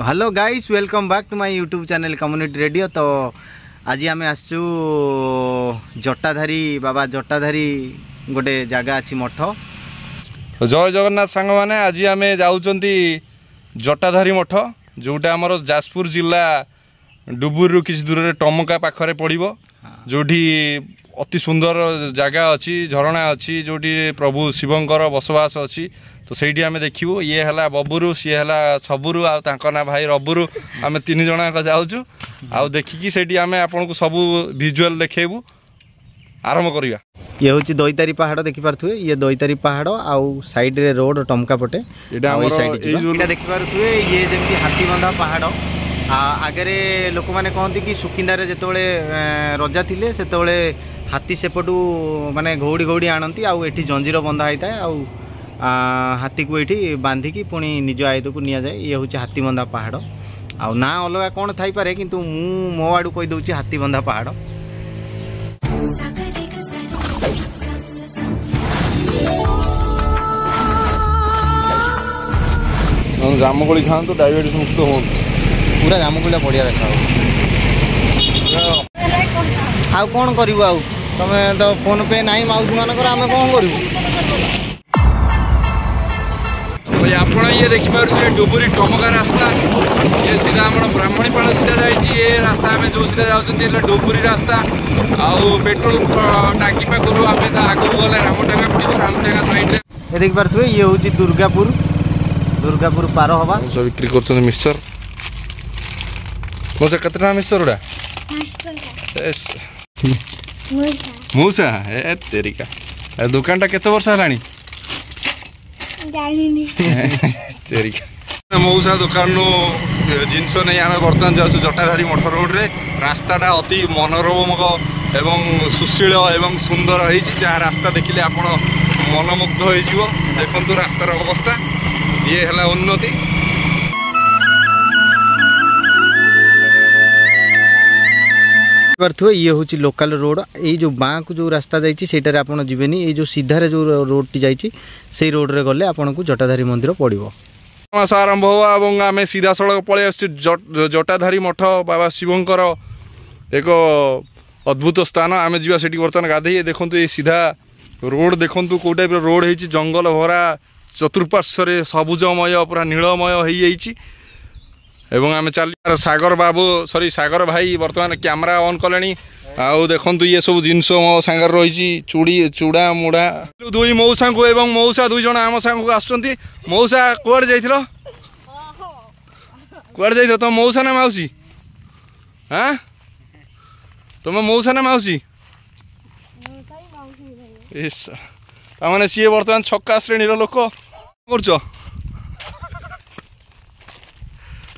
Hello guys welcome back to my YouTube channel community radio. तो आज आम आसचु जटाधारी बाबा जटाधारी गोटे जगह अच्छी मठ। जय जगन्नाथ सांग मैंने आज आम जाऊँच जटाधारी मठ जोटा आमर जाजपुर जिला डुबुर किसी दूर टमका पाखरे पड़ो जोटी अति सुंदर जगह अच्छी झरणा अच्छी जोटी प्रभु शिवंकर बसवास अच्छी। तो सही आम देखू ये है बबुरु सी है सबुरु ना भाई रबुरु आम तीन जन जाऊँ आउ देखिकी से आम आपन को सब विजुअल देखेबू आरंभ करवा। ये हूँ दईतारी पहाड़ देखिपे ये दईतारी पहाड़ आउ साइड रे रोड टमका पटे देखिपे ये जमी हाथीबंधा पहाड़ आगे लोक मैंने कहते कि सुकिंदारे जिते रजा थिले से हाथी सेपटू माने घौड़ी घौड़ी आणती आउ एठी जंजीर बंधा होता है आउ हाथी को ये बांधिकी पुणी निज आयत को नि जाए। ये हूँ हाथीबंधा पहाड़ आउ ना अलग कौन थी पारे किंतु मो आड़ू कहीदे हाथीबंधा पहाड़। जामुकोली खाते डायबिटीज मुक्त हो पूरा जामुकोली बढ़िया देखा आउ कौन करू आउ तुम तो फोन पे नहीं मौसी मानक आम कौन करूँ। आप ये देखिए डुबुरी टमका रास्ता ये सीधा आम ब्राह्मणीपाड़ सीधा जाए रास्ता आम जो सीधा जाऊँ डुबुरी रास्ता आउ पेट्रोल टाकी पाखु आम आगे गले रामटांगा पड़ो रामटांगा साइड में देख पारे ये हूँ दुर्गापुर पार हवा सब बिक्री कर मिक्सचर मौसा केतना मिक्सचर गुड़ा मौसा ए तेरिका दुकान टा केते वर्ष है मौसा दुकान जिनस नहीं आम बर्तमान जाऊँ जटाधारी मठ रोड रे रास्ताटा अति मनोरम एवं सुशील एवं सुंदर है जहाँ रास्ता देखिले आप मनमुग्ध हो देखु रास्तार अवस्था ये है उन्नति। ये हूँ लोकल रोड ये जो बाँ को जो रास्ता जाइए आप जीवेनी ये जो सीधारे जो रोड टी जाइए से रोड रे गले आपन को जटाधारी मंदिर पड़ो मास आरंभ हो और आम सीधा सड़क पलि आस जटाधारी मठ बाबा शिवंकर एक अद्भुत स्थान आम जा बर्तमान गाधे देखु ये सीधा रोड देखु कौ टाइप रोड है जंगल भरा चतुर्पार्श्व सबुजमय पूरा नीलमय हो एवं आम चल सागर बाबू सॉरी सागर भाई बर्तमान कैमरा ऑन कले आउ देखु ये सब जिनस मो सांगर रही चूड़ी चूड़ा मुड़ा दुई मौसा को एवं मौसा दुई जन आम सांग आस मौसा कुआड़े जाइथिलो कुआड़े जाइथिलो तुम मौसा ना माउसी हाँ तुम मौसा ना माउसी मैंने सी बर्तमान छक्का श्रेणी लोक कर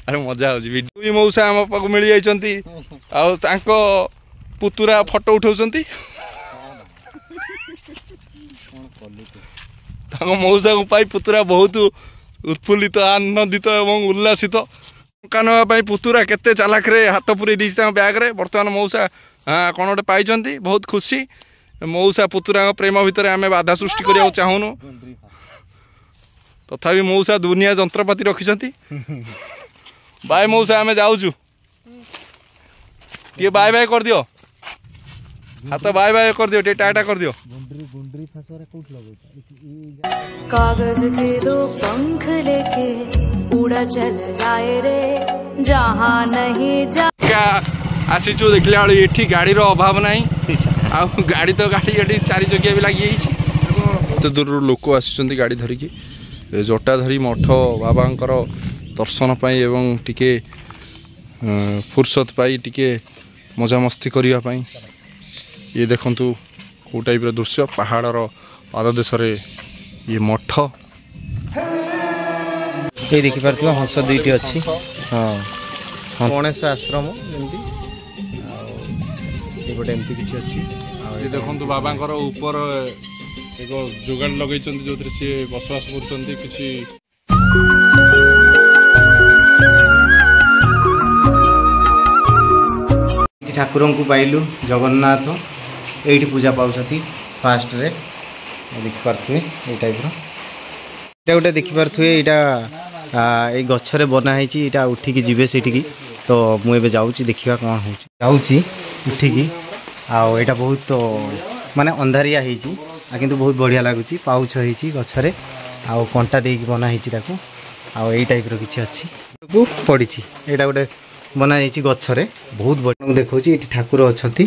अरे मजा हो दुई मौसा आम पाक मिल जाइंट आउ पुतुरा फोटो उठाऊँ मौसा को पाई पुतुरा बहुत उत्फुल्लित आनंदित एवं उल्लासित टंका नापी पुतुरा केते चालाक रे हाथ पुरे बैग रे बर्तमान मौसा कौन गोटे पाई बहुत खुशी मौसा पुतुरा प्रेम भितर आम बाधा सृष्टि करने चाहूनु तथापि मौसा दुनिया जंत्रपाति रखिंट बाय मौसा आम जाऊँ टे बाय बाय कर दियो हाथ बाय बाय कर दियो टे टाटा कर दियो। कागज के दो पंख लेके उड़ा चल जाए रे जहाँ नहीं जा आसीचु देखला ये गाड़ी अभाव नहीं आउ गाड़ी तो गाड़ी चार चकिया भी लगी तो दूर लोक आसी गाड़ी धरिकी जटाधारी मठ बाबांकर दर्शन पाई एवं टिके फुर्सत पाई टिके मजामस्ती करने ये देखंतु कौ टाइप दृश्य पहाड़र पाददेश ये मठ ये देखिपे हंस दुईटी अच्छी हाँ गणेश आश्रम गोटे एमती किसी अच्छी ये देखंतु बाबांकर ऊपर एक जोगाड़ लगे जो सी बसवास कर ठाकुर को पाइलु जगन्नाथ ये पूजा पाँच फास्ट रे देखिपे ये टाइप गोटे देखिपे यहाँ এই ଗଛରେ ବନା ହେଇଛି ଏଇଟା ଉଠିକି ଯିବେ ସେଇଠିକି ତ ମୁଁ ଏବେ ଯାଉଛି ଦେଖିବା କ'ଣ ହେଉଛି ଯାଉଛି ଉଠିକି ଆଉ ଏଇଟା ବହୁତ ମାନେ ଅନ୍ଧାରିଆ ହେଇଛି କିନ୍ତୁ ବହୁତ ବଢ଼ିଆ ଲାଗୁଛି ପାଉଛ ହେଇଛି ଗଛରେ ଆଉ କଣ୍ଟା ଦେଇକି ବନା ହେଇଛି ତାକୁ ଆଉ ଏଇ ଟାଇପ୍ର କିଛି ଅଛି ପଡ଼ିଛି ଏଇଟା ଗୋଟେ ବନା ହେଇଛି ଗଛରେ ବହୁତ ବଢ଼ିଆ ମୁଁ ଦେଖାଉଛି ଏଠି ଠାକୁର ଅଛନ୍ତି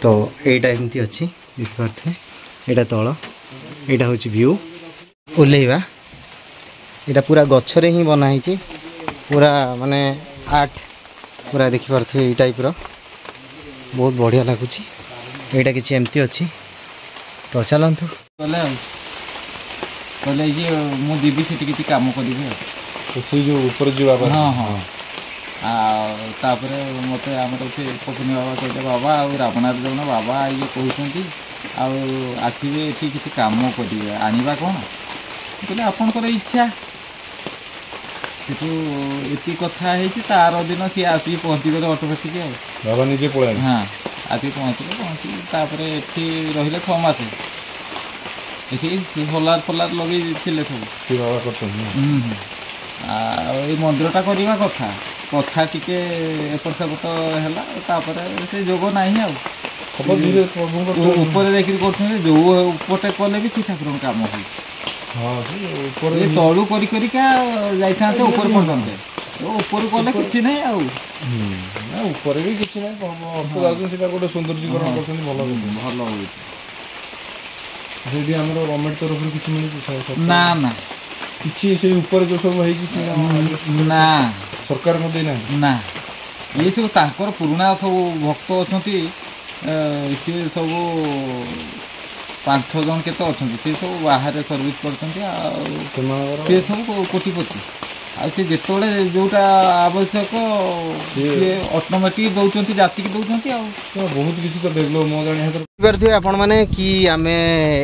ତ ଏଇଟା ଏମିତି ଅଛି ଦେଖିପାରୁଥିବେ ଏଇଟା ତଳ ଏଇଟା ହେଉଛି ଭ୍ୟୁ ଓହ୍ଲେଇବା ଏଇଟା ପୁରା ଗଛରେ ହିଁ ବନା ହେଇଛି ପୁରା ମାନେ ଆର୍ଟ ପୁରା ଦେଖିପାରୁଥିବେ ଏଇ ଟାଇପ୍ର ବହୁତ ବଢ଼ିଆ ଲାଗୁଛି ଏଇଟା କିଛି ଏମିତି ଅଛି ତ ଚାଲନ୍ତୁ କହିଲେ ଯେ ମୁଁ ଯିବି ସେଠି କିଛି କାମ କରିବି ସେଇ ଯେଉଁ ଉପରେ ଯିବା ହଁ ହଁ ଆଉ ତାପରେ ମୋତେ ଆମର ସେ ପପୁନି ବାବା କହିଲେ ବାବା ଆଉ ରାମନାଥ ଜଣ ବାବା ଇଏ କହୁଛନ୍ତି ଆଉ ଆସିବେ ଏଠି କିଛି କାମ କରିବେ ଆଣିବା କ'ଣ କହିଲେ ଆପଣଙ୍କର ଇଚ୍ଛା ସେଠୁ ଏତିକି କଥା ହେଇଛି ତାର ଦିନ ସିଏ ଆସିକି ପହଞ୍ଚିଗଲେ ଅଟୋମେଟିକ୍ ଆଉ ବାବା ନିଜେ ପଳାଇଲେ ହଁ ଆସିକି ପହଞ୍ଚିକି ତାପରେ ଏଠି ରହିଲେ 6 ମାସ ଏଠି ସୋଲାର ଲଗେଇଥିଲେ ସବୁ ସେ ବାବା କରୁଛନ୍ତି ଆଉ ଏଇ ମନ୍ଦିରଟା କରିବା କଥା ଟିକେ ଏପଟ ସେପଟ ହେଲା ତାପରେ ସେ ଯୋଗ ନାହିଁ ଆଉ ଉପରେ ଦେଖିକି କରୁଛନ୍ତି ଯେଉଁ ଉପଟେ କଲେ ବି ସେ ଠାକୁରଙ୍କ କାମ ହୁଏ ତଳୁ କରିକା ଯାଇଥାନ୍ତେ ଉପରେ ପର୍ଯ୍ୟନ୍ତ ଉପରୁ କଲେ କିଛି ନାହିଁ ଆଉ ଉପରେ ବି କିଛି ନାହିଁ ସେଟା ଗୋଟେ ସୌନ୍ଦର୍ଯ୍ୟକରଣ କରୁଛନ୍ତି ଭଲ ହେଉଛି ସେଇଠି ଆମର ଗଭର୍ଣ୍ଣମେଣ୍ଟ ତରଫରୁ କିଛି ମିଳୁଛି ନା ନା କିଛି ସେଇ ଉପରେ ଯେଉଁ ସବୁ ହେଇଛି ନା ସରକାରଙ୍କ ଦେଇନାହାନ୍ତି ନା ଇଏ ସବୁ ତାଙ୍କର ପୁରୁଣା ସବୁ ଭକ୍ତ ଅଛନ୍ତି ସିଏ ସବୁ 5-6 ଜଣ କେତେ ଅଛନ୍ତି ସେ ସବୁ ବାହାରେ ସର୍ଭିସ୍ କରୁଛନ୍ତି ଆଉ ସେ ସବୁ କୋଟିପତି ଆଉ ସେ ଯେତେବେଳେ ଯେଉଁଟା ଆବଶ୍ୟକ ସିଏ ଅଟୋମେଟିକ୍ ଦେଉଛନ୍ତି ଜାତିକି ଦେଉଛନ୍ତି ଆଉ ବହୁତ କିଛି ତ ଡେଭଲପ୍ ମୋ ଜାଣିବା ବୁଝିପାରୁଥିବେ ଆପଣମାନେ କି ଆମେ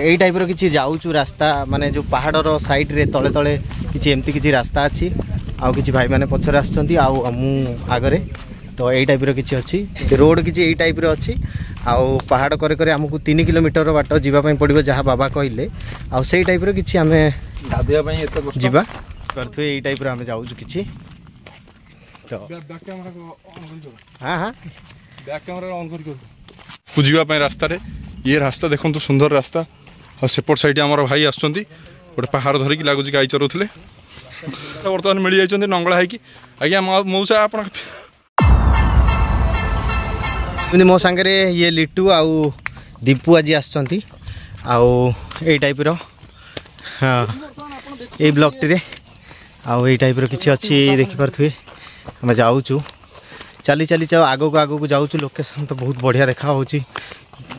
ଏଇ ଟାଇପ୍ର କିଛି ଯାଉଛୁ ରାସ୍ତା ମାନେ ଯେଉଁ ପାହାଡ଼ର ସାଇଡ଼୍ରେ ତଳେ ତଳେ କିଛି ଏମିତି କିଛି ରାସ୍ତା ଅଛି ଆଉ କିଛି ଭାଇମାନେ ପଛରେ ଆସୁଛନ୍ତି ଆଉ ମୁଁ ଆଗରେ ତ ଏଇ ଟାଇପ୍ର କିଛି ଅଛି ରୋଡ଼ କିଛି ଏଇ ଟାଇପ୍ର ଅଛି ଆଉ ପାହାଡ଼ করে করে ଆମକୁ 3 କିଲୋମିଟର ବାଟ ଯିବା ପାଇଁ ପଡ଼ିବ ଯାହା ବାବା କହିଲେ ଆଉ ସେଇ ଟାଇପ୍ର କିଛି ଆମେ ଗାଧୋଇବା ପାଇଁ ଏତେ ଯିବା କରୁଥିବେ ଏଇ ଟାଇପ୍ର ଆମେ ଯାଉଛୁ କିଛି ତ ହଁ ଯିବା ପାଇଁ ରାସ୍ତାରେ ଇଏ ରାସ୍ତା ଦେଖନ୍ତୁ ସୁନ୍ଦର ରାସ୍ତା ଆଉ ସେପଟ ସାଇଡ୍ ଆମର ଭାଇ ଆସୁଛନ୍ତି ଗୋଟେ ପାହାଡ଼ ଧରିକି ଲାଗୁଛି ଗାଈ ଚରାଉଥିଲେ ବର୍ତ୍ତମାନ ମିଳିଯାଇଛନ୍ତି ନଙ୍ଗଳା ହେଇକି ଆଜ୍ଞା ମଉସା ଆପଣ ଏମିତି ମୋ ସାଙ୍ଗରେ ଇଏ ଲିଟୁ ଆଉ ଦୀପୁ ଆଜି ଆସିଛନ୍ତି ଆଉ ଏଇ ଟାଇପ୍ର ହଁ ଏଇ ବ୍ଲକ୍ଟିରେ ଆଉ ଏଇ ଟାଇପ୍ର କିଛି ଅଛି ଦେଖିପାରୁଥିବେ ଆମେ ଯାଉଛୁ ଚାଲି ଆଗକୁ ଯାଉଛୁ ଲୋକେସନ୍ ତ ବହୁତ ବଢ଼ିଆ ଦେଖାହେଉଛି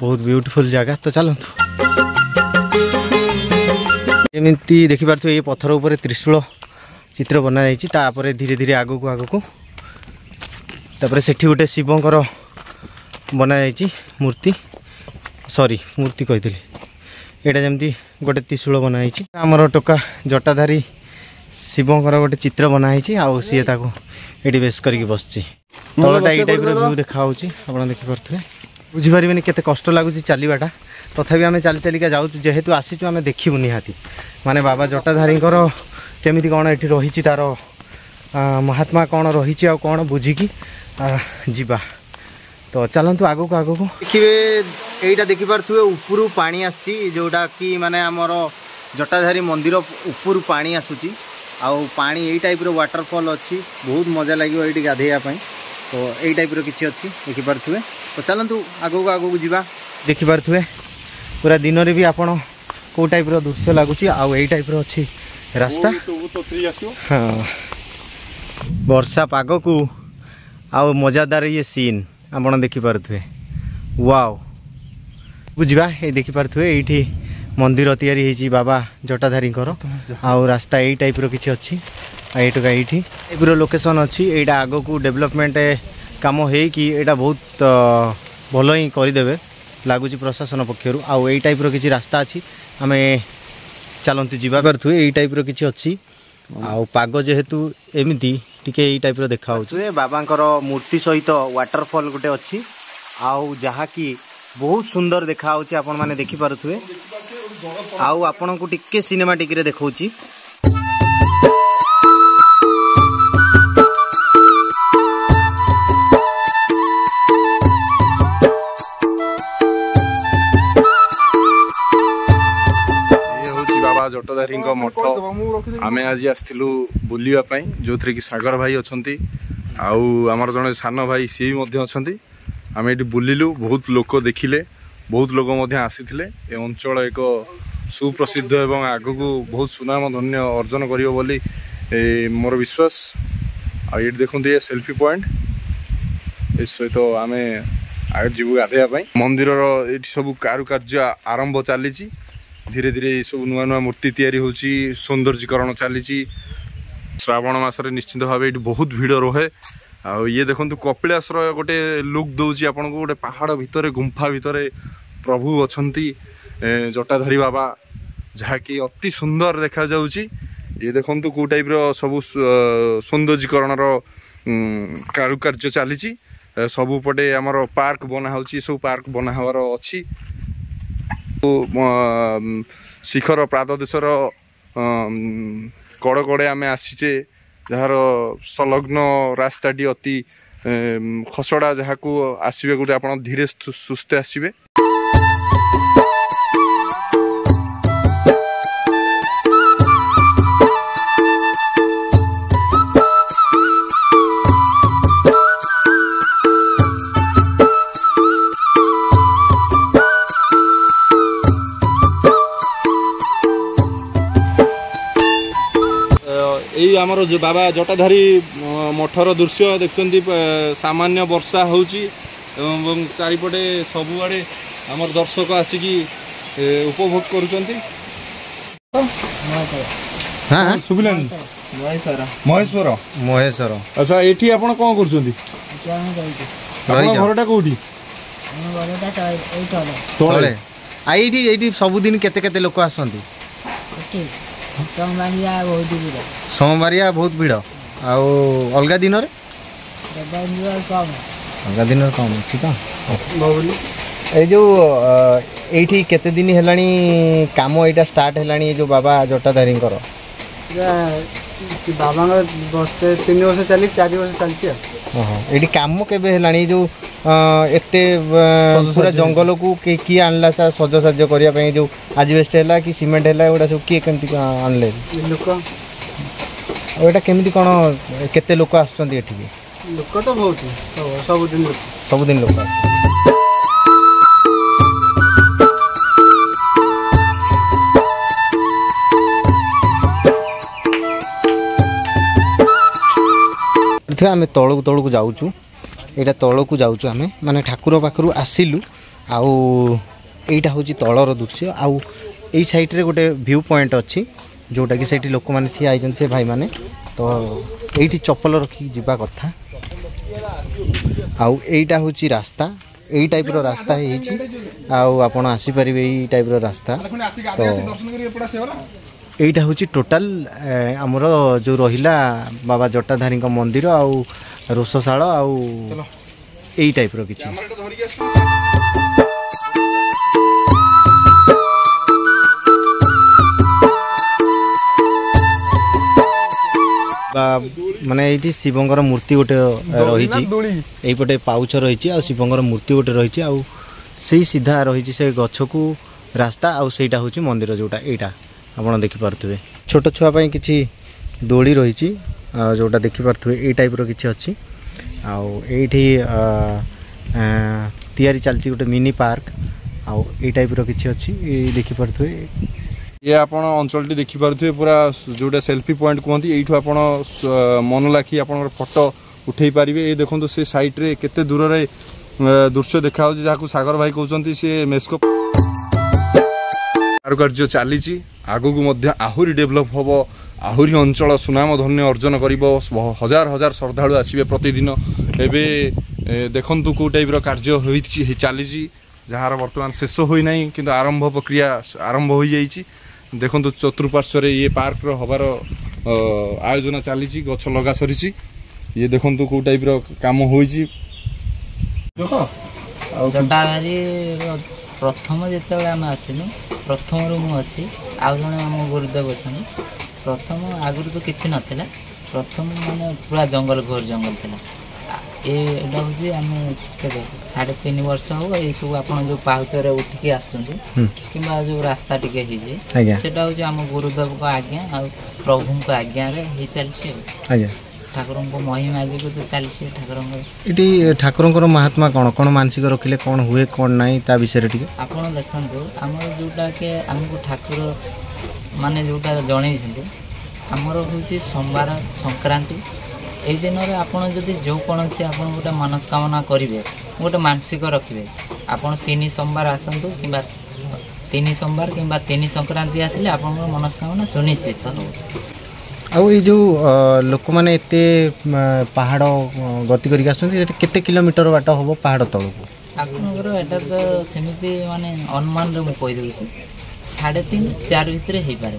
ବହୁତ ବ୍ୟୁଟିଫୁଲ୍ ଜାଗା ତ ଚାଲନ୍ତୁ ଏମିତି ଦେଖିପାରୁଥିବେ ଏଇ ପଥର ଉପରେ ତ୍ରିଶୂଳ ଚିତ୍ର ବନାଯାଇଛି ତାପରେ ଧୀରେ ଧୀରେ ଆଗକୁ ତାପରେ ସେଠି ଗୋଟେ ଶିବଙ୍କର ବନାଯାଇଛି ମୂର୍ତ୍ତି କହିଥିଲି ଏଇଟା ଯେମିତି ଗୋଟେ ତ୍ରିଶୂଳ ବନାହେଇଛି ଆମର ଟୋକା ଜଟାଧାରୀ ଶିବଙ୍କର ଗୋଟେ ଚିତ୍ର ବନାହେଇଛି ଆଉ ସିଏ ତାକୁ ଏଠି ବେଶ କରିକି ବସିଛି ତଳଟା ଏଇ ଟାଇପ୍ର ଭ୍ୟୁ ଦେଖାହେଉଛି ଆପଣ ଦେଖିପାରୁଥିବେ ବୁଝିପାରିବେନି କେତେ କଷ୍ଟ ଲାଗୁଛି ଚାଲିବାଟା ତଥାପି ଆମେ ଚାଲିକା ଯାଉଛୁ ଯେହେତୁ ଆସିଛୁ ଆମେ ଦେଖିବୁ ନିହାତି ମାନେ ବାବା ଜଟାଧାରୀଙ୍କର କେମିତି କ'ଣ ଏଠି ରହିଛି ତାର ମହାତ୍ମା କ'ଣ ରହିଛି ଆଉ କ'ଣ ବୁଝିକି ଯିବା ତ ଚାଲନ୍ତୁ ଆଗକୁ ଦେଖିବେ ଏଇଟା ଦେଖିପାରୁଥିବେ ଉପରୁ ପାଣି ଆସିଛି ଯେଉଁଟା କି ମାନେ ଆମର ଜଟାଧାରୀ ମନ୍ଦିର ଉପରୁ ପାଣି ଆସୁଛି ଆଉ ପାଣି ଏଇ ଟାଇପ୍ର ୱାଟରଫଲ୍ ଅଛି ବହୁତ ମଜା ଲାଗିବ ଏଇଠି ଗାଧୋଇବା ପାଇଁ ତ ଏଇ ଟାଇପ୍ର କିଛି ଅଛି ଦେଖିପାରୁଥିବେ ତ ଚାଲନ୍ତୁ ଆଗକୁ ଯିବା ଦେଖିପାରୁଥିବେ ପୁରା ଦିନରେ ବି ଆପଣ କେଉଁ ଟାଇପ୍ର ଦୃଶ୍ୟ ଲାଗୁଛି ଆଉ ଏଇ ଟାଇପ୍ର ଅଛି ରାସ୍ତା ହଁ ବର୍ଷା ପାଗକୁ ଆଉ ମଜାଦାର ଇଏ ସିନ୍ ଆପଣ ଦେଖିପାରୁଥିବେ ୱାଓ ବୁଝିବା ଏଇ ଦେଖିପାରୁଥିବେ ଏଇଠି ମନ୍ଦିର ତିଆରି ହେଇଛି ବାବା ଜଟାଧାରୀଙ୍କର ଆଉ ରାସ୍ତା ଏଇ ଟାଇପ୍ର କିଛି ଅଛି ଏଇଟା ଏଇଠି ଟାଇପ୍ର ଲୋକେସନ୍ ଅଛି ଏଇଟା ଆଗକୁ ଡେଭଲପମେଣ୍ଟ କାମ ହେଇକି ଏଇଟା ବହୁତ ଭଲ ହିଁ କରିଦେବେ ଲାଗୁଛି ପ୍ରଶାସନ ପକ୍ଷରୁ ଆଉ ଏଇ ଟାଇପ୍ର କିଛି ରାସ୍ତା ଅଛି ଆମେ ଚାଲନ୍ତୁ ଯିବା ପାରୁଥିବେ ଏଇ ଟାଇପ୍ର କିଛି ଅଛି ଆଉ ପାଗ ଯେହେତୁ ଏମିତି ଟିକେ ଏଇ ଟାଇପ୍ର ଦେଖାହେଉଛି ବାବାଙ୍କର ମୂର୍ତ୍ତି ସହିତ ୱାଟରଫଲ୍ ଗୋଟେ ଅଛି ଆଉ ଯାହାକି ବହୁତ ସୁନ୍ଦର ଦେଖାହେଉଛି ଆପଣମାନେ ଦେଖିପାରୁଥିବେ ଆଉ ଆପଣଙ୍କୁ ଟିକେ ସିନେମାଟିକରେ ଦେଖାଉଛି जटाधारी मठ आम आज आसलु बुलापी जो थी कि सागर भाई अच्छा आमर जड़े सान भाई सी भी आम ये बुलिलु बहुत लोक देखिले बहुत लोक आसी ए अंचल एक सुप्रसिद्ध एवं आगक बहुत सुनाम धन्य अर्जन कर मोर विश्वास ये देखते ये सेल्फी पॉइंट इस सहित आम आगे जीव गाधेवाई मंदिर ये सब कारुकार्य आरंभ चली धीरे धीरे सब नुआ नुआ मूर्ति तैयारी होची सौंदर्यीकरण चली श्रावण मासरे निश्चित भाव ये बहुत भिड़ रहे आ ये देखो कपिलासर गोटे लुक दौची आपन को गोटे पहाड़ भितर गुंफा भितर प्रभु अछंती जटाधारी बाबा जहाँकि अति सुंदर देखा जाउची ये देखो कौ टाइप सब सौंदर्यीकरण कारुकार्य चली सबुपटे आमर पार्क बना हो सब पार्क बना हबार अच्छी शिखर प्राददेशर कड़े कड़े आम आसीचे जार संलग्न रास्ताटी अति खसड़ा जहाँ को आसवे गोटे आप धीरे सुस्थे आसवे यही आमर जो बाबा जटाधारी मठर दृश्य देखते सामान्य वर्षा होची चारिपटे सबुआड़े आमर दर्शक आसिकी उपभोग करुचंती महेश्वर महेश्वर अच्छा ये आपड़ कौन करुचंती घरटा कौटी तले आई सबुदिन केते केते लोक आसंती सोमवारिया बहुत भिड़ आउ अलग दिन अलग दिन कम अच्छी तो ये जो ये केते दिन है काम यहाँ स्टार्ट है जो बाबा जटाधारी बाबा वर्ष 3 वर्ष चली 4 वर्ष चलती ये कम के जो एते पूरा जंगल को किए आणला सजसाज करने जो आजबेस्ट है कि सीमेंट है गोटा सब किए कमी आणले लोक यहाँ केमी कौन केते लोक आसुँच लोक तो बहुत सबुदिन लोक आम तौक तौक जाऊँ यहाँ तौक जाऊँ आम माने ठाकुर पाखु आसिलु आईटा हूँ तलर दृश्य आउ यही साइड्रे गोटे व्यू पॉइंट अच्छी जोटा कि सेठी लोक मैंने ठिया होती से भाई मैंने तो ये चप्पल रखी जावा कथा आईटा हूँ रास्ता यही टाइप रास्ता आपड़ आसीपर यही टाइप रास्ता तो यहीटा हूँ टोटाल आमर जो रहिला बाबा जटाधारी मंदिर आउ रोषशाला आउ यही टाइप किछि माने ये शिवंकर मूर्ति गोटे रही पटे पाउछ रही आ शिवंकर मूर्ति गोटे रही आ से सीधा रही से गछ को रास्ता आउ सेटा हूँ मंदिर जोटा यहाँ आप देखिपे छोट छुआपाई किसी दोली रही जोटा देखिपे ये टाइप किसी अच्छी आठी तैयारी चलती गोटे मिनी पार्क आउ ये टाइप किसी अच्छी देखिपे ये आप अंचल देखिपे पूरा जोटा सेल्फी पॉइंट कहते यू आप मन लाखी आप फोटो उठे पारे ये देखो से साइड्रे केते दूर दृश्य देखा जहाँ सागर भाई कहते सी मेस्को कारुकार्य चली आगक आहरी डेभलप हम आहरी अंचल सुनाम धन्य अर्जन कर हजार हजार श्रद्धालु आसवे प्रतिदिन एवं देखु कौ टाइप कार्य चली जार बर्तमान शेष होना कि आरंभ प्रक्रिया आरंभ हो जाइए देखो चतुर्पार्श्व ये पार्क हबार आयोजन चली गछ लगा सरी ये देखो कौ टाइप काम हो प्रथम जिते आम आसलु प्रथम रू मुझे आउ जड़े आम गुरुदेव अच्छा प्रथम आगुरी तो किसी नाला प्रथम माने पूरा जंगल घोर जंगल था ଏଇଟା ହେଉଛି ଆମେ କେବେ 3.5 ବର୍ଷ ହେବ ଏଇସବୁ ଆପଣ ଯେଉଁ ପାହାଚରେ ଉଠିକି ଆସୁଛନ୍ତି କିମ୍ବା ଯେଉଁ ରାସ୍ତା ଟିକେ ହେଇଛି ସେଇଟା ହେଉଛି ଆମ ଗୁରୁଦେବଙ୍କ ଆଜ୍ଞା ଆଉ ପ୍ରଭୁଙ୍କ ଆଜ୍ଞାରେ ହେଇ ଚାଲିଛି ଆଉ ଆଜ୍ଞା ଠାକୁରଙ୍କ ମହିମା ଯୋଗୁଁ ତ ଚାଲିଛି ଠାକୁରଙ୍କ ଏଠି ଠାକୁରଙ୍କର ମହାତ୍ମା କ'ଣ କ'ଣ ମାନସିକ ରଖିଲେ କ'ଣ ହୁଏ କ'ଣ ନାହିଁ ତା ବିଷୟରେ ଟିକେ ଆପଣ ଦେଖନ୍ତୁ ଆମର ଯେଉଁଟାକି ଆମକୁ ଠାକୁର ମାନେ ଯେଉଁଟା ଜଣେଇଛନ୍ତି ଆମର ହେଉଛି ସୋମବାର ସଂକ୍ରାନ୍ତି এই দিନରେ ଆପଣ ଯଦି ଯେକୌଣସି ଆପଣ ଗୋଟେ ମନସ୍କାମନା କରିବେ ଗୋଟେ ମାନସିକ ରଖିବେ ଆପଣ 3 ସୋମବାର ଆସନ୍ତୁ କିମ୍ବା 3 ସୋମବାର କିମ୍ବା 3 ସଂକ୍ରାନ୍ତି ଆସିଲେ ଆପଣଙ୍କର ମନସ୍କାମନା ସୁନିଶ୍ଚିତ ହେବ। ଆଉ ଏଇ ଯେଉଁ ଲୋକମାନେ ଏତେ ପାହାଡ଼ ଗତି କରିକି ଆସୁଛନ୍ତି ଏଠି କେତେ କିଲୋମିଟର ବାଟ ହେବ ପାହାଡ଼ ତଳକୁ ଆପଣଙ୍କର ଏଇଟା ତ ସେମିତି ମାନେ ଅନୁମାନରେ ମୁଁ କହିଦେଉଛି 3.5-4 ଭିତରେ ହେଇପାରେ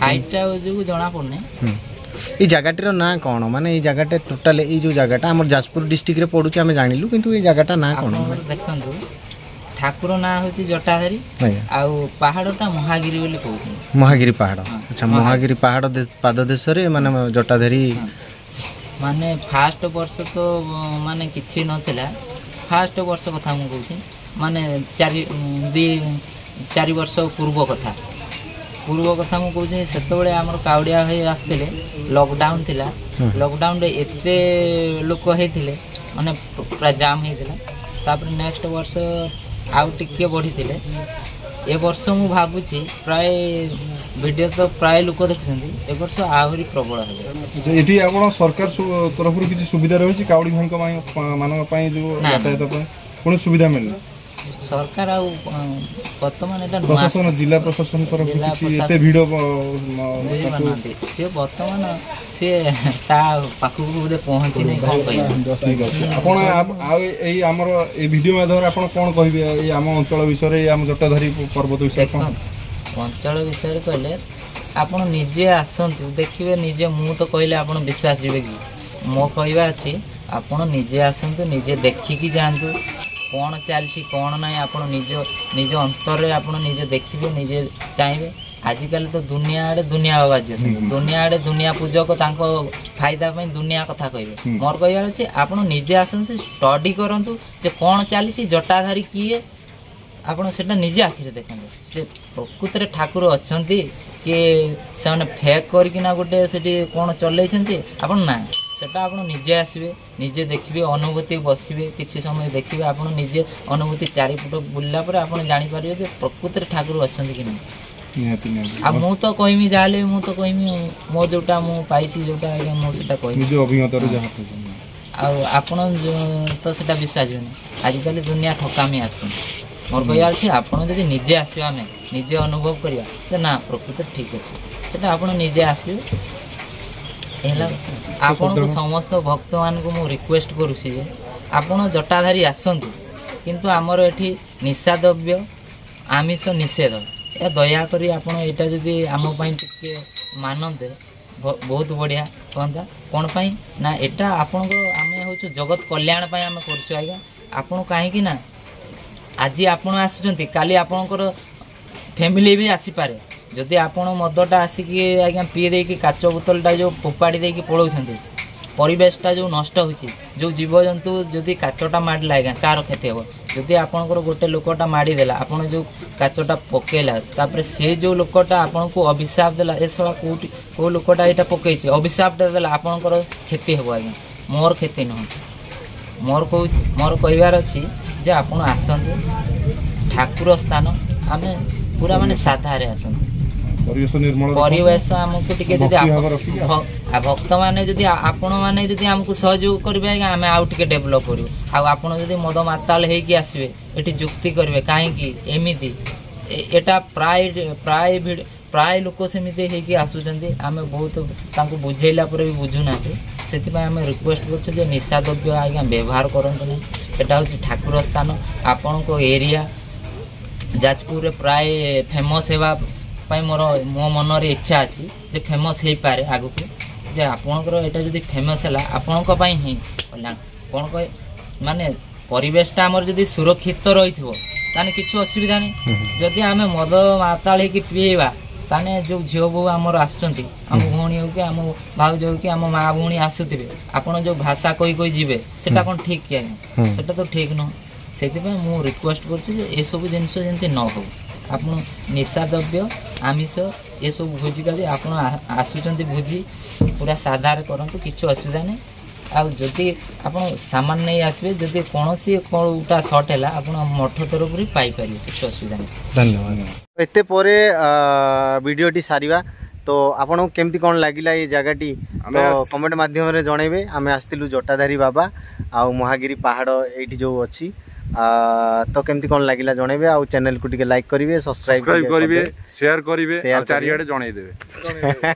ହାଇଟ୍ଟା ଯୋଗୁଁ ଜଣାପଡ଼ୁନି। এই জায়গাটির না কোণ মানে এই জায়গাটা টোটাল এই যে জায়গাটা আমার যাজপুর ডিস্ট্রিক্টরে পড়ুছে আমি জানিলু কিন্তু এই জায়গাটা না কোণ দেখন্তু ঠাকুর না হচ্ছে জটাধারী আর পাহাড়টা মহাগিরি বলে কହୁଛନ୍ତି মহাগিরি পাহাড় আচ্ছা মহাগিরি পাহাড় পাদদেশরে মানে জটাধারী মানে ফার্স্ট বর্ষ তো মানে কিছু নথিলা ফার্স্ট বর্ষ কথা মু কହୁଛି মানে 4 ବର୍ଷ ପୂର୍ବ କଥା ମୁଁ କହୁଛି ସେତେବେଳେ ଆମର କାଉଡ଼ିଆ ହୋଇ ଆସିଥିଲେ ଲକଡାଉନ୍ ଥିଲା ଲକଡାଉନ୍ରେ ଏତେ ଲୋକ ହେଇଥିଲେ ମାନେ ପୁରା ଜାମ୍ ହେଇଥିଲା ତାପରେ ନେକ୍ସଟ ବର୍ଷ ଆଉ ଟିକେ ବଢ଼ିଥିଲେ ଏ ବର୍ଷ ମୁଁ ଭାବୁଛି ପ୍ରାୟ ଭିଡ଼ିଓ ତ ପ୍ରାୟ ଲୋକ ଦେଖୁଛନ୍ତି ଏ ବର୍ଷ ଆହୁରି ପ୍ରବଳ ହେବ। ଏଠି ଆପଣ ସରକାର ତରଫରୁ କିଛି ସୁବିଧା ରହିଛି କାଉଡ଼ି ଭାଇଙ୍କ ମାନଙ୍କ ପାଇଁ ଯେଉଁ ଯାତାୟାତ ପାଇଁ କୌଣସି ସୁବିଧା ମିଳିଲା ସରକାର ଆଉ ବର୍ତ୍ତମାନ ଏଟା ପ୍ରଶାସନ ଜିଲ୍ଲା ପ୍ରଶାସନ ତରଫରୁ କିଛି ଏତେ ଭିଡ଼ ବୁଝିପାରୁନାହାନ୍ତି ସିଏ ବର୍ତ୍ତମାନ ସିଏ ତା ପାଖକୁ ବୋଧେ ପହଞ୍ଚିନି କ'ଣ କହିବେ। ଆପଣ ଆଉ ଏଇ ଆମର ଏଇ ଭିଡ଼ିଓ ମାଧ୍ୟମରେ ଆପଣ କ'ଣ କହିବେ ଏଇ ଆମ ଅଞ୍ଚଳ ବିଷୟରେ ଆମ ଜଟାଧାରୀ ପର୍ବତ ବିଷୟରେ ଅଞ୍ଚଳ ବିଷୟରେ କହିଲେ ଆପଣ ନିଜେ ଆସନ୍ତୁ ଦେଖିବେ ନିଜେ ମୁଁ ତ କହିଲେ ଆପଣ ବିଶ୍ୱାସ ଯିବେ କି ମୋ କହିବା ଅଛି ଆପଣ ନିଜେ ଆସନ୍ତୁ ନିଜେ ଦେଖିକି ଯାଆନ୍ତୁ କ'ଣ ଚାଲିଛି କ'ଣ ନାହିଁ ଆପଣ ନିଜ ଅନ୍ତରରେ ଆପଣ ନିଜେ ଦେଖିବେ ନିଜେ ଚାହିଁବେ ଆଜିକାଲି ତ ଦୁନିଆ ଆଡ଼େ ଦୁନିଆ ବାବାଜି ଅଛନ୍ତି ଦୁନିଆ ଆଡ଼େ ଦୁନିଆ ପୂଜକ ତାଙ୍କ ଫାଇଦା ପାଇଁ ଦୁନିଆ କଥା କହିବେ ମୋର କହିବାର ଅଛି ଆପଣ ନିଜେ ଆସନ୍ତୁ ଷ୍ଟଡି କରନ୍ତୁ ଯେ କ'ଣ ଚାଲିଛି ଜଟାଧାରୀ କିଏ ଆପଣ ସେଟା ନିଜେ ଆଖିରେ ଦେଖନ୍ତୁ ଯେ ପ୍ରକୃତରେ ଠାକୁର ଅଛନ୍ତି କି ସେମାନେ ଫେକ୍ କରିକିନା ଗୋଟେ ସେଠି କ'ଣ ଚଲେଇଛନ୍ତି ଆପଣ ନା ସେଟା ଆପଣ ନିଜେ ଆସିବେ ନିଜେ ଦେଖିବେ ଅନୁଭୂତି ବସିବେ କିଛି ସମୟ ଦେଖିବେ ଆପଣ ନିଜେ ଅନୁଭୂତି ଚାରିପଟ ବୁଲିଲା ପରେ ଆପଣ ଜାଣିପାରିବେ ଯେ ପ୍ରକୃତରେ ଠାକୁର ଅଛନ୍ତି କି ନାହିଁ। ଆଉ ମୁଁ ତ କହିମି ଯାହାହେଲେ ମୁଁ ତ କହିମି ମୋ ଯେଉଁଟା ମୁଁ ପାଇଛି ଯେଉଁଟା ଆଜ୍ଞା ମୁଁ ସେଟା କହିବି ଅଭିଜ୍ଞତାରୁ ଯାହା ଆଉ ଆପଣ ତ ସେଟା ବିଶ୍ୱାସ ଯିବେନି ଆଜିକାଲି ଦୁନିଆ ଠକାମି ଆସୁଛନ୍ତି ମୋର କହିବାର ଅଛି ଆପଣ ଯଦି ନିଜେ ଆସିବେ ଆମେ ନିଜେ ଅନୁଭବ କରିବା ଯେ ନା ପ୍ରକୃତରେ ଠିକ୍ ଅଛି ସେଟା ଆପଣ ନିଜେ ଆସିବେ ହେଲା ଆପଣଙ୍କୁ ସମସ୍ତ ଭକ୍ତମାନଙ୍କୁ ମୁଁ ରିକ୍ୱେଷ୍ଟ କରୁଛି ଯେ ଆପଣ ଜଟାଧାରୀ ଆସନ୍ତୁ କିନ୍ତୁ ଆମର ଏଠି ନିଶାଦ୍ରବ୍ୟ ଆମିଷ ନିଷେଧ ଏ ଦୟାକରି ଆପଣ ଏଇଟା ଯଦି ଆମ ପାଇଁ ଟିକେ ମାନନ୍ତେ ବହୁତ ବଢ଼ିଆ କୁହନ୍ତା କ'ଣ ପାଇଁ ନା ଏଇଟା ଆପଣଙ୍କ ଆମେ ହେଉଛୁ ଜଗତ କଲ୍ୟାଣ ପାଇଁ ଆମେ କରୁଛୁ ଆଜ୍ଞା ଆପଣ କାହିଁକି ନା ଆଜି ଆପଣ ଆସୁଛନ୍ତି କାଲି ଆପଣଙ୍କର ଫ୍ୟାମିଲି ବି ଆସିପାରେ ଯଦି ଆପଣ ମଦଟା ଆସିକି ଆଜ୍ଞା ପିଇ ଦେଇକି କାଚ ବୋତଲଟା ଯେଉଁ ଫୋପାଡ଼ି ଦେଇକି ପଳାଉଛନ୍ତି ପରିବେଶଟା ଯେଉଁ ନଷ୍ଟ ହେଉଛି ଯେଉଁ ଜୀବଜନ୍ତୁ ଯଦି କାଚଟା ମାଡ଼ିଲା ଆଜ୍ଞା କାହାର କ୍ଷତି ହେବ ଯଦି ଆପଣଙ୍କର ଗୋଟେ ଲୋକଟା ମାଡ଼ିଦେଲା ଆପଣ ଯେଉଁ କାଚଟା ପକେଇଲା ତାପରେ ସେ ଯେଉଁ ଲୋକଟା ଆପଣଙ୍କୁ ଅଭିଶାପ ଦେଲା ଏସବୁ କେଉଁ ଲୋକଟା ଏଇଟା ପକେଇଛି ଅଭିଶାପଟା ଦେଲା ଆପଣଙ୍କର କ୍ଷତି ହେବ ଆଜ୍ଞା ମୋର କ୍ଷତି ନୁହଁ ମୋର କହିବାର ଅଛି ଯେ ଆପଣ ଆସନ୍ତୁ ଠାକୁର ସ୍ଥାନ ଆମେ ପୁରା ମାନେ ସାଧାରେ ଆସନ୍ତୁ ପରିବେଶ ଆମକୁ ଟିକେ ଯଦି ଭକ୍ତମାନେ ଯଦି ଆପଣମାନେ ଯଦି ଆମକୁ ସହଯୋଗ କରିବେ ଆଜ୍ଞା ଆମେ ଆଉ ଟିକେ ଡେଭଲପ୍ କରିବୁ ଆଉ ଆପଣ ଯଦି ମଦ ମାତାଳ ହେଇକି ଆସିବେ ଏଠି ଯୁକ୍ତି କରିବେ କାହିଁକି ଏମିତି ଏଟା ପ୍ରାୟ ଲୋକ ସେମିତି ହେଇକି ଆସୁଛନ୍ତି ଆମେ ବହୁତ ତାଙ୍କୁ ବୁଝେଇଲା ପରେ ବି ବୁଝୁନାହାନ୍ତି ସେଥିପାଇଁ ଆମେ ରିକ୍ୱେଷ୍ଟ କରୁଛୁ ଯେ ନିଶାଦ୍ରବ୍ୟ ଆଜ୍ଞା ବ୍ୟବହାର କରନ୍ତୁ ନାହିଁ ଏଟା ହେଉଛି ଠାକୁର ସ୍ଥାନ ଆପଣଙ୍କ ଏରିଆ ଯାଜପୁରରେ ପ୍ରାୟ ଫେମସ୍ ହେବା ପାଇଁ ମୋ ମନରେ ଇଚ୍ଛା ଅଛି ଯେ ଫେମସ୍ ହେଇପାରେ ଆଗକୁ ଯେ ଆପଣଙ୍କର ଏଇଟା ଯଦି ଫେମସ୍ ହେଲା ଆପଣଙ୍କ ପାଇଁ ହିଁ କଲ୍ୟାଣ କ'ଣ କହେ ମାନେ ପରିବେଶଟା ଆମର ଯଦି ସୁରକ୍ଷିତ ରହିଥିବ ତାହେଲେ କିଛି ଅସୁବିଧା ନାହିଁ ଯଦି ଆମେ ମଦ ମାତାଳ ହେଇକି ପିଇବା ତାହେଲେ ଯେଉଁ ଝିଅ ବୋହୂ ଆମର ଆସୁଛନ୍ତି ଆମ ଭଉଣୀ ହେଉ कि आम भाउज कि आम माँ भौणी आसुवे आपड़ जो भाषा कही कही जी से कौन ठीक कि आज्ञा से तो ठीक नुह से मु रिक्वेस्ट करूँ जिनस जमी न हो आप निशा द्रव्य आमिष ये सब भोजी का भी आप आसुँच भोजी पूरा साधार करूँ किसी असुविधा नहीं आदि आप सामान नहीं आसवे जदि कौन कौटा सर्ट है आप मठ तरफ पाइपर किसी असुविधा नहीं। धन्यवाद। एते परे वीडियोटी सारिबा तो आपन केमती कौन लगिला ये जगहटी तो कमेंट माध्यम रे जणेबे। आमे आस्तिलु जटाधारी बाबा आ महागिरी पहाड़ एठी जो अछि तो केमती कौन लगिला जणेबे आ चैनल को टिके लाइक करिवे सब्सक्राइब करिवे शेयर करिवे आ चारियाडे जणै देबे।